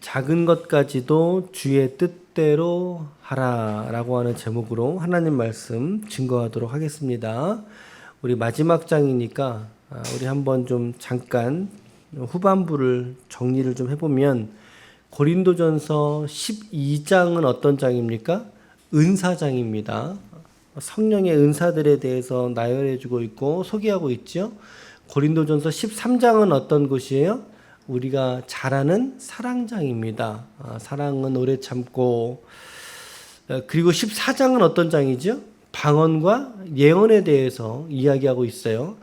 작은 것까지도 주의 뜻대로 하라라고 하는 제목으로 하나님 말씀 증거하도록 하겠습니다. 우리 마지막 장이니까 우리 한번 좀 잠깐 후반부를 정리를 좀 해보면 고린도전서 12장은 어떤 장입니까? 은사장입니다. 성령의 은사들에 대해서 나열해주고 있고 소개하고 있죠. 고린도전서 13장은 어떤 곳이에요? 우리가 잘 아는 사랑장입니다. 사랑은 오래 참고. 그리고 14장은 어떤 장이죠? 방언과 예언에 대해서 이야기하고 있어요.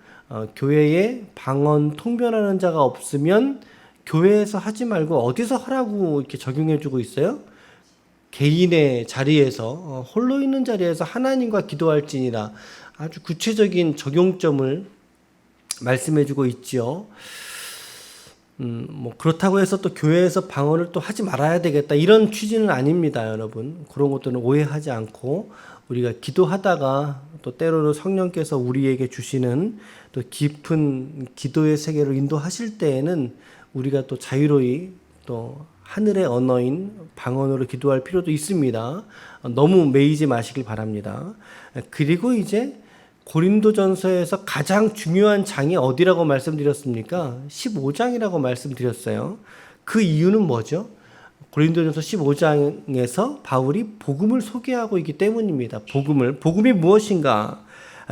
교회에 방언 통변하는 자가 없으면 교회에서 하지 말고 어디서 하라고 이렇게 적용해주고 있어요? 개인의 자리에서 홀로 있는 자리에서 하나님과 기도할지니라. 아주 구체적인 적용점을 말씀해주고 있지요. 그렇다고 해서 또 교회에서 방언을 또 하지 말아야 되겠다 이런 취지는 아닙니다, 여러분. 그런 것들은 오해하지 않고 우리가 기도하다가 또 때로는 성령께서 우리에게 주시는 또 깊은 기도의 세계로 인도하실 때에는 우리가 또 자유로이 또 하늘의 언어인 방언으로 기도할 필요도 있습니다. 너무 매이지 마시길 바랍니다. 그리고 이제 고린도전서에서 가장 중요한 장이 어디라고 말씀드렸습니까? 15장이라고 말씀드렸어요. 그 이유는 뭐죠? 고린도전서 15장에서 바울이 복음을 소개하고 있기 때문입니다. 복음이 무엇인가?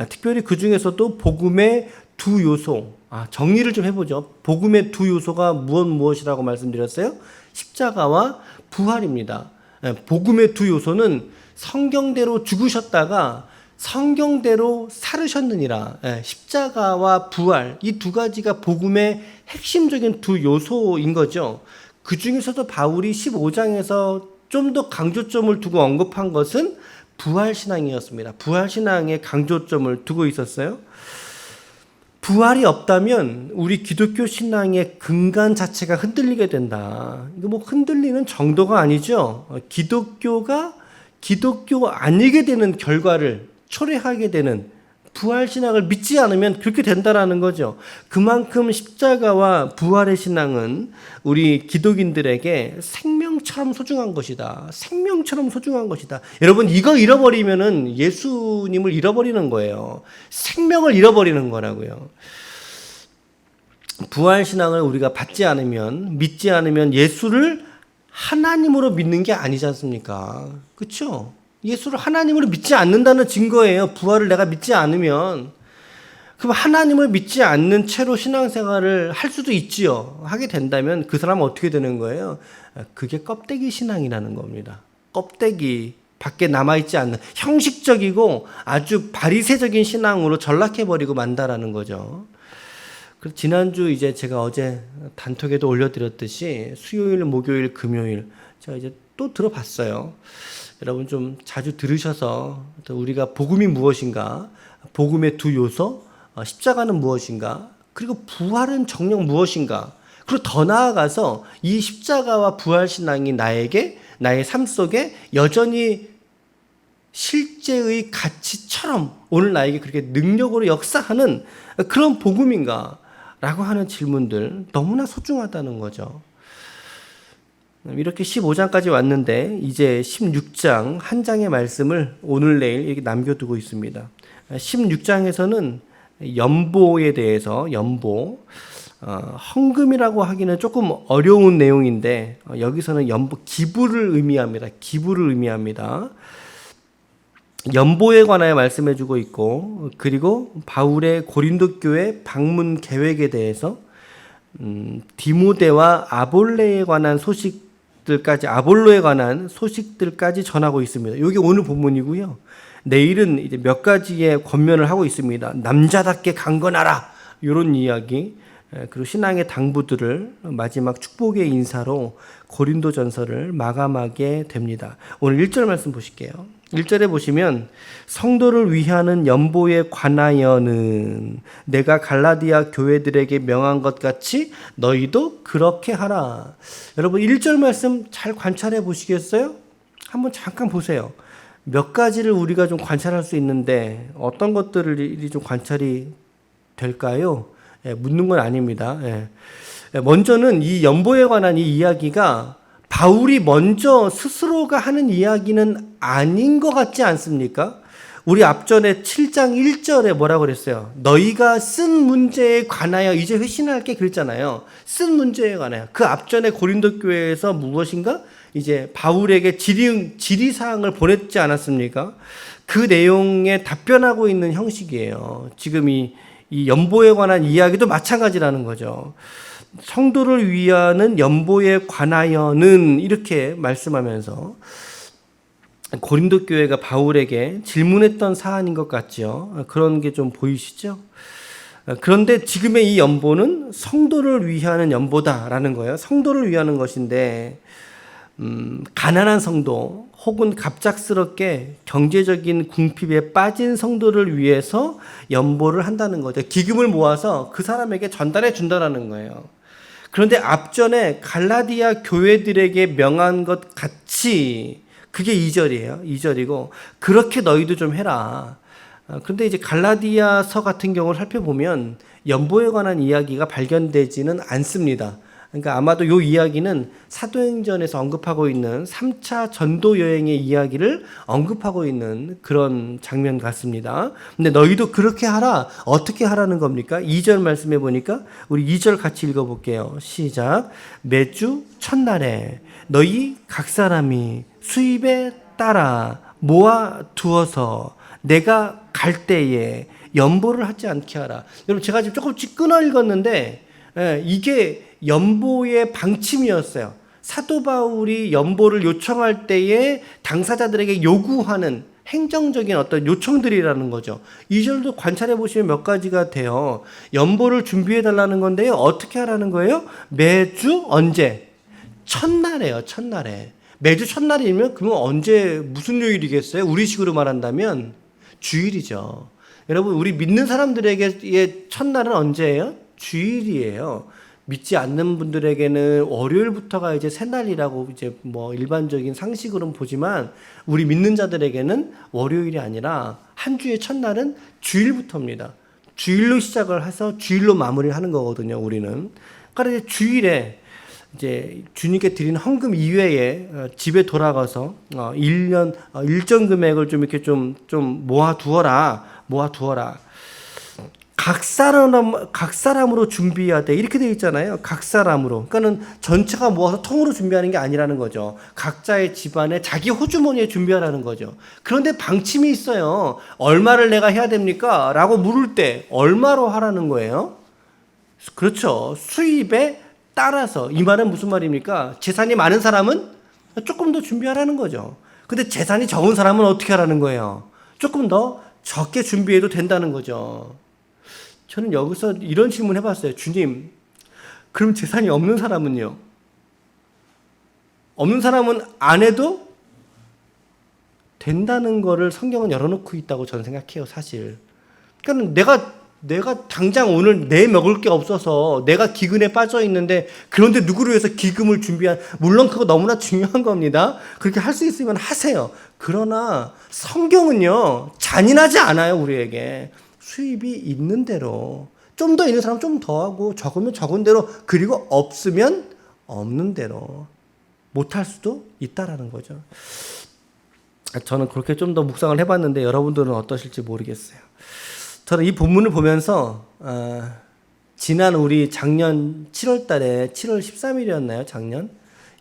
특별히 그 중에서도 복음의 두 요소, 정리를 좀 해보죠. 복음의 두 요소가 무엇이라고 말씀드렸어요? 십자가와 부활입니다. 복음의 두 요소는 성경대로 죽으셨다가 성경대로 살으셨느니라. 십자가와 부활, 이 두 가지가 복음의 핵심적인 두 요소인 거죠. 그 중에서도 바울이 15장에서 좀 더 강조점을 두고 언급한 것은 부활신앙이었습니다. 부활신앙에 강조점을 두고 있었어요. 부활이 없다면 우리 기독교 신앙의 근간 자체가 흔들리게 된다. 이거 흔들리는 정도가 아니죠. 기독교가 기독교 아니게 되는 결과를 초래하게 되는 부활신앙을 믿지 않으면 그렇게 된다라는 거죠. 그만큼 십자가와 부활의 신앙은 우리 기독인들에게 생명처럼 소중한 것이다. 생명처럼 소중한 것이다. 여러분, 이거 잃어버리면은 예수님을 잃어버리는 거예요. 생명을 잃어버리는 거라고요. 부활신앙을 우리가 받지 않으면, 믿지 않으면 예수를 하나님으로 믿는 게 아니지 않습니까? 그렇죠? 예수를 하나님으로 믿지 않는다는 증거예요. 부활을 내가 믿지 않으면. 그럼 하나님을 믿지 않는 채로 신앙생활을 할 수도 있지요. 하게 된다면 그 사람은 어떻게 되는 거예요? 그게 껍데기 신앙이라는 겁니다. 껍데기, 밖에 남아있지 않는 형식적이고 아주 바리새적인 신앙으로 전락해버리고 만다라는 거죠. 그래서 지난주 이제 제가 어제 단톡에도 올려드렸듯이 수요일, 목요일, 금요일 제가 이제 또 들어봤어요. 여러분 좀 자주 들으셔서 우리가 복음이 무엇인가, 복음의 두 요소, 십자가는 무엇인가, 그리고 부활은 정녕 무엇인가, 그리고 더 나아가서 이 십자가와 부활 신앙이 나의 삶 속에 여전히 실제의 가치처럼 오늘 나에게 그렇게 능력으로 역사하는 그런 복음인가 라고 하는 질문들 너무나 소중하다는 거죠. 이렇게 15장까지 왔는데 이제 16장 한 장의 말씀을 오늘 내일 이렇게 남겨두고 있습니다. 16장에서는 연보에 대해서 헌금이라고 하기는 조금 어려운 내용인데 여기서는 기부를 의미합니다. 연보에 관하여 말씀해주고 있고, 그리고 바울의 고린도 교회 방문 계획에 대해서 디모데와 아볼로에 관한 소식들까지 전하고 있습니다. 이게 오늘 본문이고요. 내일은 이제 몇 가지의 권면을 하고 있습니다. 남자답게 강건하라, 이런 이야기. 그리고 신앙의 당부들을 마지막 축복의 인사로 고린도전서를 마감하게 됩니다. 오늘 1절 말씀 보실게요. 1절에 보시면 성도를 위하는 연보에 관하여는 내가 갈라디아 교회들에게 명한 것 같이 너희도 그렇게 하라. 여러분 1절 말씀 잘 관찰해 보시겠어요? 한번 잠깐 보세요. 몇 가지를 우리가 좀 관찰할 수 있는데 어떤 것들이 좀 관찰이 될까요? 묻는 건 아닙니다. 먼저는 이 연보에 관한 이 이야기가 바울이 먼저 스스로가 하는 이야기는 아닌 것 같지 않습니까? 우리 앞전에 7장 1절에 뭐라고 그랬어요? 너희가 쓴 문제에 관하여 이제 회신할게 그랬잖아요. 쓴 문제에 관하여. 그 앞전에 고린도 교회에서 무엇인가? 이제 바울에게 질의사항을 보냈지 않았습니까? 그 내용에 답변하고 있는 형식이에요. 지금 이 연보에 관한 이야기도 마찬가지라는 거죠. 성도를 위하는 연보에 관하여는 이렇게 말씀하면서 고린도 교회가 바울에게 질문했던 사안인 것 같죠. 그런 게 좀 보이시죠? 그런데 지금의 이 연보는 성도를 위하는 연보다라는 거예요. 성도를 위하는 것인데 가난한 성도 혹은 갑작스럽게 경제적인 궁핍에 빠진 성도를 위해서 연보를 한다는 거죠. 기금을 모아서 그 사람에게 전달해 준다는 거예요. 그런데 앞전에 갈라디아 교회들에게 명한 것 같이 그게 2절이에요. 2절이고 그렇게 너희도 좀 해라. 그런데 이제 갈라디아서 같은 경우를 살펴보면 연보에 관한 이야기가 발견되지는 않습니다. 그러니까 아마도 이 이야기는 사도행전에서 언급하고 있는 3차 전도 여행의 이야기를 언급하고 있는 그런 장면 같습니다. 근데 너희도 그렇게 하라. 어떻게 하라는 겁니까? 2절 말씀해 보니까 우리 2절 같이 읽어볼게요. 시작. 매주 첫날에 너희 각 사람이 수입에 따라 모아 두어서 내가 갈 때에 연보를 하지 않게 하라. 여러분 제가 지금 조금씩 끊어 읽었는데 이게 연보의 방침이었어요. 사도 바울이 연보를 요청할 때에 당사자들에게 요구하는 행정적인 어떤 요청들이라는 거죠. 2절도 관찰해 보시면 몇 가지가 돼요. 연보를 준비해 달라는 건데요. 어떻게 하라는 거예요? 매주 언제? 첫날에요. 첫날에. 매주 첫날이면 그러면 언제 무슨 요일이겠어요? 우리식으로 말한다면 주일이죠. 여러분 우리 믿는 사람들에게 첫날은 언제예요? 주일이에요. 믿지 않는 분들에게는 월요일부터가 이제 새날이라고 이제 뭐 일반적인 상식으로는 보지만 우리 믿는 자들에게는 월요일이 아니라 한 주의 첫날은 주일부터입니다. 주일로 시작을 해서 주일로 마무리를 하는 거거든요, 우리는. 그러니까 주일에 이제 주님께 드린 헌금 이외에 집에 돌아가서 1년 일정 금액을 좀 이렇게 좀 모아두어라. 각 사람으로 준비해야 돼. 이렇게 되어 있잖아요. 각 사람으로. 그러니까는 전체가 모아서 통으로 준비하는 게 아니라는 거죠. 각자의 집안에 자기 호주머니에 준비하라는 거죠. 그런데 방침이 있어요. 얼마를 내가 해야 됩니까? 라고 물을 때 얼마로 하라는 거예요? 그렇죠. 수입에 따라서. 이 말은 무슨 말입니까? 재산이 많은 사람은 조금 더 준비하라는 거죠. 근데 재산이 적은 사람은 어떻게 하라는 거예요? 조금 더 적게 준비해도 된다는 거죠. 저는 여기서 이런 질문 해봤어요. 주님, 그럼 재산이 없는 사람은요? 없는 사람은 안 해도 된다는 거를 성경은 열어놓고 있다고 저는 생각해요, 사실. 그러니까 내가 당장 오늘 내 먹을 게 없어서 내가 기근에 빠져 있는데 그런데 누구를 위해서 기금을 물론 그거 너무나 중요한 겁니다. 그렇게 할 수 있으면 하세요. 그러나 성경은요, 잔인하지 않아요, 우리에게. 수입이 있는 대로 좀 더 있는 사람 좀 더 하고 적으면 적은 대로 그리고 없으면 없는 대로 못할 수도 있다라는 거죠. 저는 그렇게 좀 더 묵상을 해봤는데 여러분들은 어떠실지 모르겠어요. 저는 이 본문을 보면서 지난 우리 작년 7월 달에 7월 13일이었나요? 작년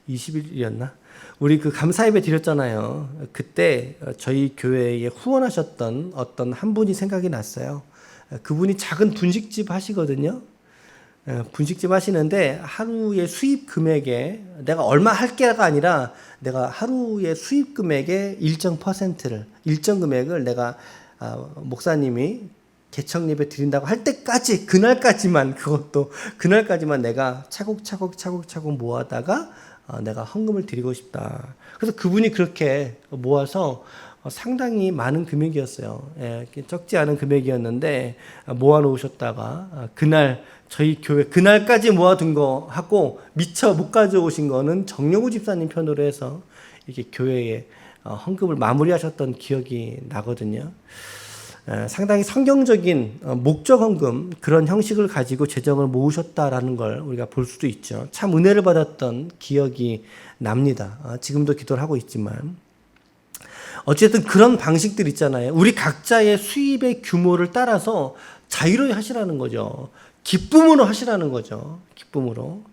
20일이었나? 우리 그 감사 예배 드렸잖아요. 그때 저희 교회에 후원하셨던 어떤 한 분이 생각이 났어요. 그분이 작은 분식집 하시거든요. 분식집 하시는데 하루의 수입 금액에 내가 얼마 할게가 아니라 내가 하루의 수입 금액의 일정 금액을 내가 목사님이 개척 예배 드린다고 할 때까지 그날까지만 내가 차곡차곡 모아다가 내가 헌금을 드리고 싶다. 그래서 그분이 그렇게 모아서 상당히 많은 금액이었어요. 예, 적지 않은 금액이었는데 모아놓으셨다가 그날 저희 교회 그날까지 모아둔 거 하고 미처 못 가져오신 거는 정영우 집사님 편으로 해서 이렇게 교회에 헌금을 마무리하셨던 기억이 나거든요. 상당히 성경적인 목적 헌금 그런 형식을 가지고 재정을 모으셨다라는 걸 우리가 볼 수도 있죠. 참 은혜를 받았던 기억이 납니다. 지금도 기도를 하고 있지만 어쨌든 그런 방식들 있잖아요. 우리 각자의 수입의 규모를 따라서 자유로이 하시라는 거죠. 기쁨으로 하시라는 거죠. 기쁨으로.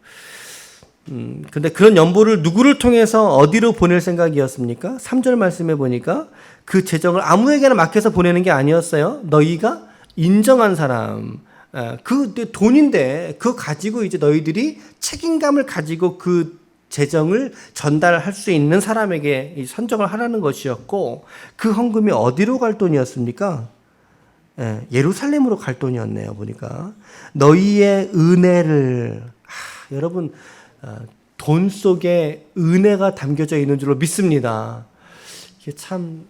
근데 그런 연보를 누구를 통해서 어디로 보낼 생각이었습니까? 3절 말씀해 보니까 그 재정을 아무에게나 맡겨서 보내는 게 아니었어요. 너희가 인정한 사람, 그 돈인데 그거 가지고 이제 너희들이 책임감을 가지고 그 재정을 전달할 수 있는 사람에게 선정을 하라는 것이었고, 그 헌금이 어디로 갈 돈이었습니까? 예루살렘으로 갈 돈이었네요. 보니까 너희의 은혜를 여러분 돈 속에 은혜가 담겨져 있는 줄로 믿습니다. 이게 참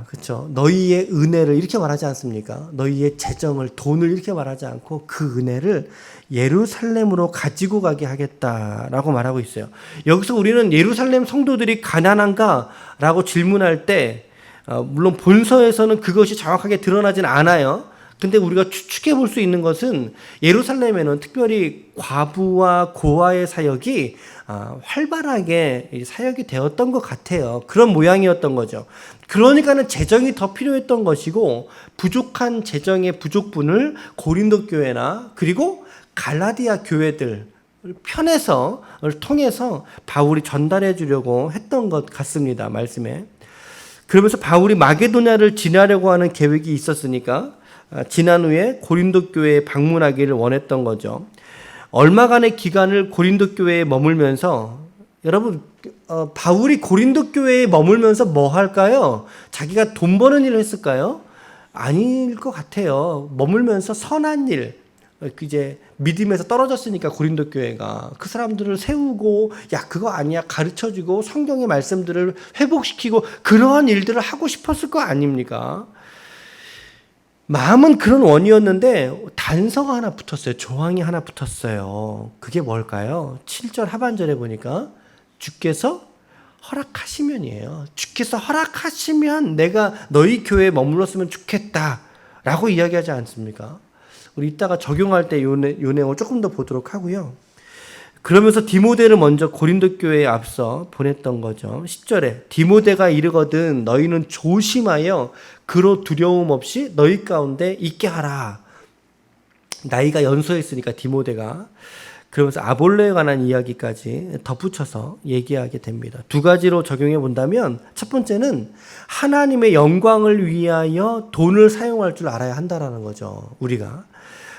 그렇죠. 너희의 은혜를 이렇게 말하지 않습니까? 너희의 재정을 돈을 이렇게 말하지 않고 그 은혜를 예루살렘으로 가지고 가게 하겠다라고 말하고 있어요. 여기서 우리는 예루살렘 성도들이 가난한가라고 질문할 때 물론 본서에서는 그것이 정확하게 드러나진 않아요. 근데 우리가 추측해 볼 수 있는 것은 예루살렘에는 특별히 과부와 고아의 사역이 활발하게 사역이 되었던 것 같아요. 그런 모양이었던 거죠. 그러니까는 재정이 더 필요했던 것이고, 부족한 재정의 부족분을 고린도 교회나 그리고 갈라디아 교회들 편에서 통해서 바울이 전달해 주려고 했던 것 같습니다. 말씀에. 그러면서 바울이 마게도냐를 지나려고 하는 계획이 있었으니까 지난 후에 고린도 교회에 방문하기를 원했던 거죠. 얼마간의 기간을 고린도 교회에 머물면서, 여러분 바울이 고린도 교회에 머물면서 뭐 할까요? 자기가 돈 버는 일을 했을까요? 아닐 것 같아요. 머물면서 선한 일, 이제 믿음에서 떨어졌으니까 고린도 교회가 그 사람들을 세우고, 야 그거 아니야 가르쳐주고 성경의 말씀들을 회복시키고 그러한 일들을 하고 싶었을 거 아닙니까? 마음은 그런 원이었는데 단서가 하나 붙었어요. 조항이 하나 붙었어요. 그게 뭘까요? 7절 하반절에 보니까 주께서 허락하시면이에요. 주께서 허락하시면 내가 너희 교회에 머물렀으면 좋겠다 라고 이야기하지 않습니까? 우리 이따가 적용할 때 요 내용을 조금 더 보도록 하고요. 그러면서 디모데를 먼저 고린도 교회에 앞서 보냈던 거죠. 10절에 디모데가 이르거든 너희는 조심하여 그로 두려움 없이 너희 가운데 있게 하라. 나이가 연소했으니까 디모데가. 그러면서 아볼로에 관한 이야기까지 덧붙여서 얘기하게 됩니다. 두 가지로 적용해 본다면, 첫 번째는 하나님의 영광을 위하여 돈을 사용할 줄 알아야 한다라는 거죠. 우리가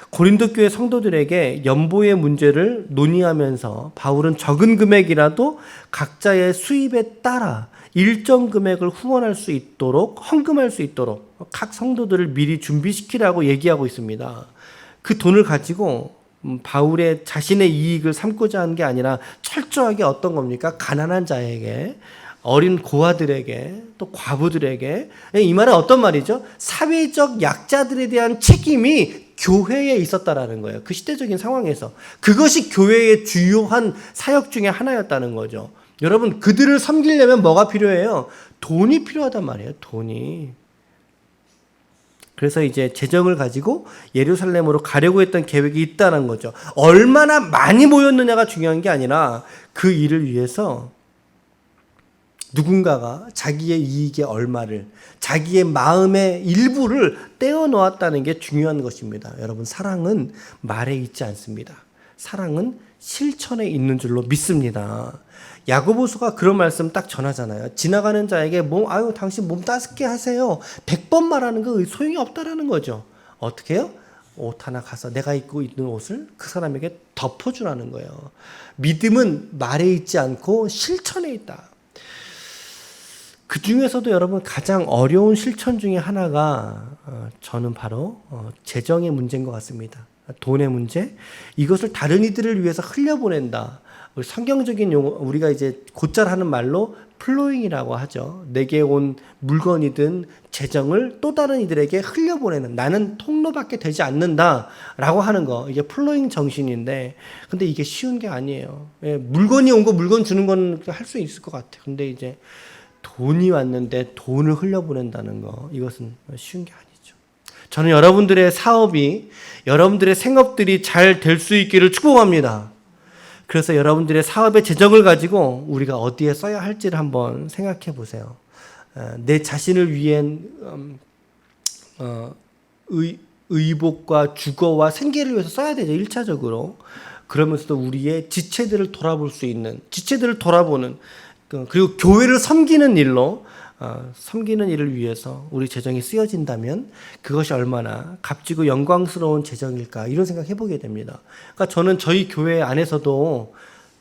고린도 교회 성도들에게 연보의 문제를 논의하면서 바울은 적은 금액이라도 각자의 수입에 따라 일정 금액을 후원할 수 있도록, 헌금할 수 있도록 각 성도들을 미리 준비시키라고 얘기하고 있습니다. 그 돈을 가지고 바울의 자신의 이익을 삼고자 하는 게 아니라 철저하게 어떤 겁니까? 가난한 자에게, 어린 고아들에게, 또 과부들에게, 이 말은 어떤 말이죠? 사회적 약자들에 대한 책임이 교회에 있었다라는 거예요. 그 시대적인 상황에서. 그것이 교회의 주요한 사역 중에 하나였다는 거죠. 여러분, 그들을 섬기려면 뭐가 필요해요? 돈이 필요하단 말이에요. 돈이. 그래서 이제 재정을 가지고 예루살렘으로 가려고 했던 계획이 있다는 거죠. 얼마나 많이 모였느냐가 중요한 게 아니라 그 일을 위해서 누군가가 자기의 이익의 얼마를, 자기의 마음의 일부를 떼어 놓았다는 게 중요한 것입니다. 여러분, 사랑은 말에 있지 않습니다. 사랑은 실천에 있는 줄로 믿습니다. 야고보서가 그런 말씀 딱 전하잖아요. 지나가는 자에게 당신 몸 따숩게 하세요. 100번 말하는 거 소용이 없다라는 거죠. 어떻게 해요? 옷 하나 가서 내가 입고 있는 옷을 그 사람에게 덮어주라는 거예요. 믿음은 말에 있지 않고 실천에 있다. 그 중에서도 여러분 가장 어려운 실천 중에 하나가 저는 바로 재정의 문제인 것 같습니다. 돈의 문제. 이것을 다른 이들을 위해서 흘려보낸다. 성경적인 용어, 우리가 이제 곧잘 하는 말로 플로잉이라고 하죠. 내게 온 물건이든 재정을 또 다른 이들에게 흘려보내는, 나는 통로밖에 되지 않는다라고 하는 거, 이게 플로잉 정신인데, 근데 이게 쉬운 게 아니에요. 물건이 온 거 물건 주는 건 할 수 있을 것 같아요. 근데 이제 돈이 왔는데 돈을 흘려보낸다는 거, 이것은 쉬운 게 아니죠. 저는 여러분들의 사업이, 여러분들의 생업들이 잘 될 수 있기를 축복합니다. 그래서 여러분들의 사업의 재정을 가지고 우리가 어디에 써야 할지를 한번 생각해 보세요. 내 자신을 위한 의복과 주거와 생계를 위해서 써야 되죠. 1차적으로. 그러면서도 우리의 지체들을 돌아볼 수 있는, 지체들을 돌아보는, 그리고 교회를 섬기는 일로, 섬기는 일을 위해서 우리 재정이 쓰여진다면 그것이 얼마나 값지고 영광스러운 재정일까, 이런 생각 해보게 됩니다. 그러니까 저는 저희 교회 안에서도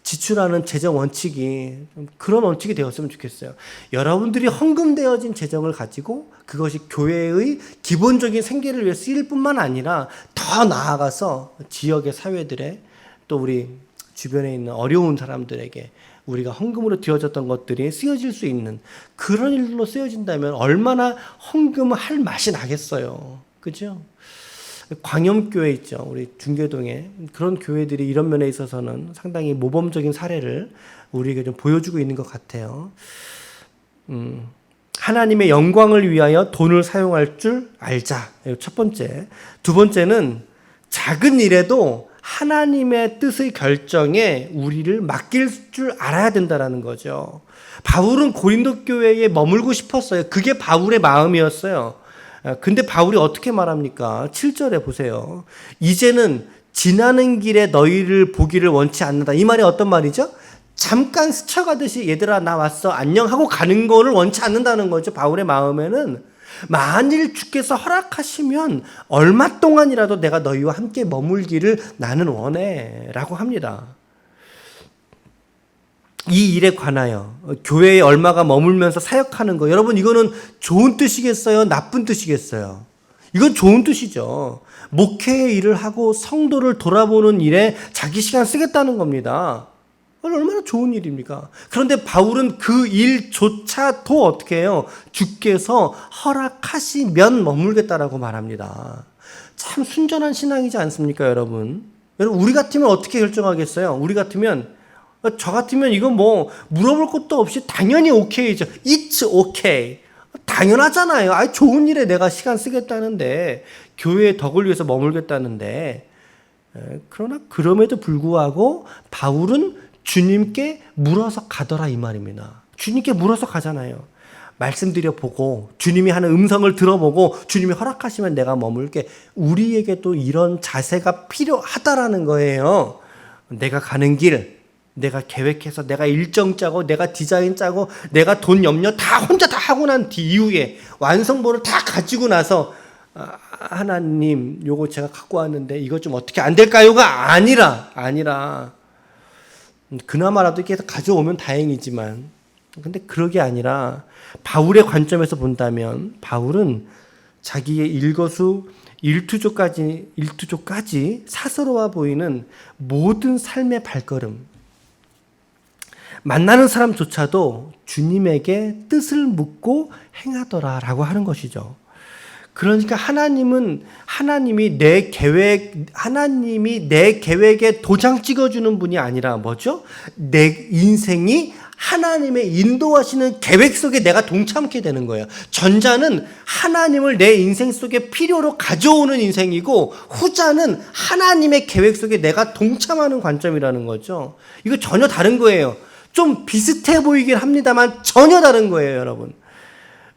지출하는 재정 원칙이 그런 원칙이 되었으면 좋겠어요. 여러분들이 헌금되어진 재정을 가지고 그것이 교회의 기본적인 생계를 위해 쓰일 뿐만 아니라 더 나아가서 지역의 사회들의, 또 우리 주변에 있는 어려운 사람들에게 우리가 헌금으로 드려졌던 것들이 쓰여질 수 있는 그런 일로 쓰여진다면 얼마나 헌금할 맛이 나겠어요. 그죠? 광염교회 있죠. 우리 중계동에. 그런 교회들이 이런 면에 있어서는 상당히 모범적인 사례를 우리에게 좀 보여주고 있는 것 같아요. 하나님의 영광을 위하여 돈을 사용할 줄 알자. 첫 번째. 두 번째는 작은 일에도 하나님의 뜻의 결정에 우리를 맡길 줄 알아야 된다는 거죠. 바울은 고린도 교회에 머물고 싶었어요. 그게 바울의 마음이었어요. 근데 바울이 어떻게 말합니까? 7절에 보세요. 이제는 지나는 길에 너희를 보기를 원치 않는다. 이 말이 어떤 말이죠? 잠깐 스쳐가듯이 얘들아 나 왔어 안녕 하고 가는 거를 원치 않는다는 거죠. 바울의 마음에는 만일 주께서 허락하시면 얼마 동안이라도 내가 너희와 함께 머물기를 나는 원해 라고 합니다. 이 일에 관하여 교회에 얼마가 머물면서 사역하는 거, 여러분 이거는 좋은 뜻이겠어요? 나쁜 뜻이겠어요? 이건 좋은 뜻이죠. 목회의 일을 하고 성도를 돌아보는 일에 자기 시간 쓰겠다는 겁니다. 얼마나 좋은 일입니까? 그런데 바울은 그 일조차도 어떻게 해요? 주께서 허락하시면 머물겠다라고 말합니다. 참 순전한 신앙이지 않습니까, 여러분? 여러분, 우리 같으면 어떻게 결정하겠어요? 우리 같으면, 저 같으면 이거 뭐 물어볼 것도 없이 당연히 오케이죠. It's okay. 당연하잖아요. 아이, 좋은 일에 내가 시간 쓰겠다는데, 교회의 덕을 위해서 머물겠다는데, 그러나 그럼에도 불구하고 바울은 주님께 물어서 가더라 이 말입니다. 주님께 물어서 가잖아요. 말씀드려 보고 주님이 하는 음성을 들어보고 주님이 허락하시면 내가 머물게. 우리에게도 이런 자세가 필요하다라는 거예요. 내가 가는 길, 내가 계획해서 내가 일정 짜고 내가 디자인 짜고 내가 돈 염려 다 혼자 다 하고 난 이후에 완성본을 다 가지고 나서 하나님 요거 제가 갖고 왔는데 이거 좀 어떻게 안 될까요가 아니라 그나마라도 이렇게 해서 가져오면 다행이지만, 근데 그러게 아니라 바울의 관점에서 본다면 바울은 자기의 일거수 일투족까지 사서로워 보이는 모든 삶의 발걸음, 만나는 사람조차도 주님에게 뜻을 묻고 행하더라라고 하는 것이죠. 그러니까 하나님이 내 계획에 도장 찍어주는 분이 아니라 뭐죠? 내 인생이 하나님의 인도하시는 계획 속에 내가 동참하게 되는 거예요. 전자는 하나님을 내 인생 속에 필요로 가져오는 인생이고, 후자는 하나님의 계획 속에 내가 동참하는 관점이라는 거죠. 이거 전혀 다른 거예요. 좀 비슷해 보이긴 합니다만 전혀 다른 거예요, 여러분.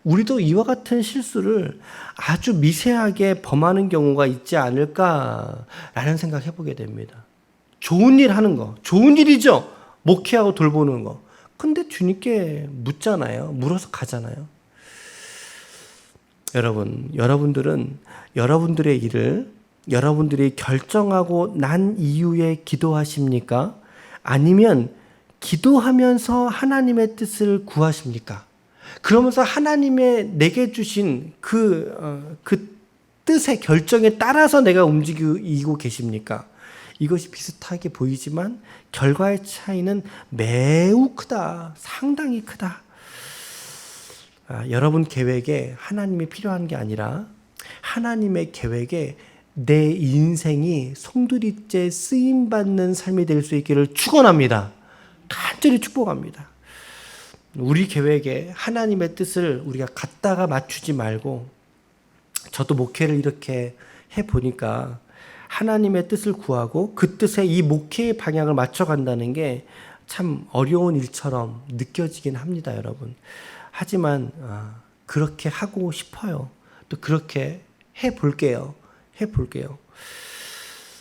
우리도 이와 같은 실수를 아주 미세하게 범하는 경우가 있지 않을까라는 생각 해보게 됩니다. 좋은 일 하는 거, 좋은 일이죠. 목회하고 돌보는 거. 근데 주님께 묻잖아요. 물어서 가잖아요. 여러분들은 여러분들의 일을 여러분들이 결정하고 난 이후에 기도하십니까? 아니면 기도하면서 하나님의 뜻을 구하십니까? 그러면서 하나님의 내게 주신 그 뜻의 결정에 따라서 내가 움직이고 계십니까? 이것이 비슷하게 보이지만 결과의 차이는 매우 크다. 상당히 크다. 여러분 계획에 하나님이 필요한 게 아니라 하나님의 계획에 내 인생이 송두리째 쓰임받는 삶이 될 수 있기를 축원합니다. 간절히 축복합니다. 우리 계획에 하나님의 뜻을 우리가 갖다가 맞추지 말고 저도 목회를 이렇게 해 보니까 하나님의 뜻을 구하고 그 뜻에 이 목회의 방향을 맞춰간다는 게 참 어려운 일처럼 느껴지긴 합니다, 여러분. 하지만 그렇게 하고 싶어요. 또 그렇게 해 볼게요.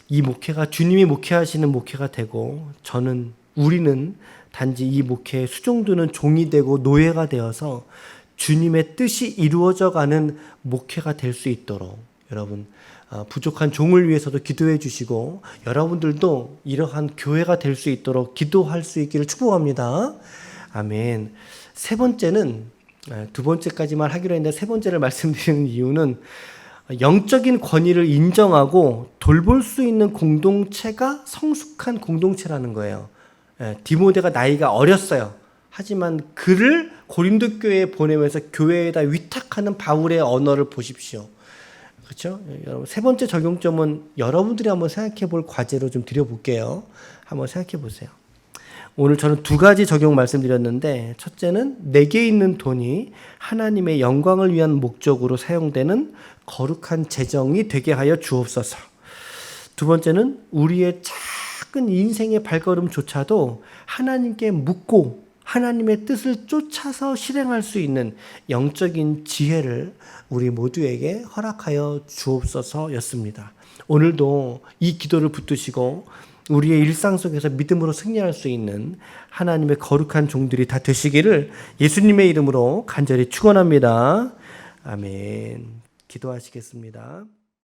이 목회가 주님이 목회하시는 목회가 되고 우리는 단지 이 목회에 수종드는 종이 되고 노예가 되어서 주님의 뜻이 이루어져 가는 목회가 될 수 있도록 여러분 부족한 종을 위해서도 기도해 주시고 여러분들도 이러한 교회가 될 수 있도록 기도할 수 있기를 축복합니다. 아멘. 세 번째는 두 번째까지만 하기로 했는데 세 번째를 말씀드리는 이유는 영적인 권위를 인정하고 돌볼 수 있는 공동체가 성숙한 공동체라는 거예요. 디모데가 나이가 어렸어요. 하지만 그를 고린도 교회에 보내면서 교회에다 위탁하는 바울의 언어를 보십시오. 그렇죠? 여러분, 세 번째 적용점은 여러분들이 한번 생각해 볼 과제로 좀 드려볼게요. 한번 생각해 보세요. 오늘 저는 두 가지 적용 말씀드렸는데 첫째는 내게 있는 돈이 하나님의 영광을 위한 목적으로 사용되는 거룩한 재정이 되게 하여 주옵소서. 두 번째는 우리의 작은 인생의 발걸음조차도 하나님께 묻고 하나님의 뜻을 쫓아서 실행할 수 있는 영적인 지혜를 우리 모두에게 허락하여 주옵소서였습니다. 오늘도 이 기도를 붙드시고 우리의 일상 속에서 믿음으로 승리할 수 있는 하나님의 거룩한 종들이 다 되시기를 예수님의 이름으로 간절히 축원합니다. 아멘. 기도하시겠습니다.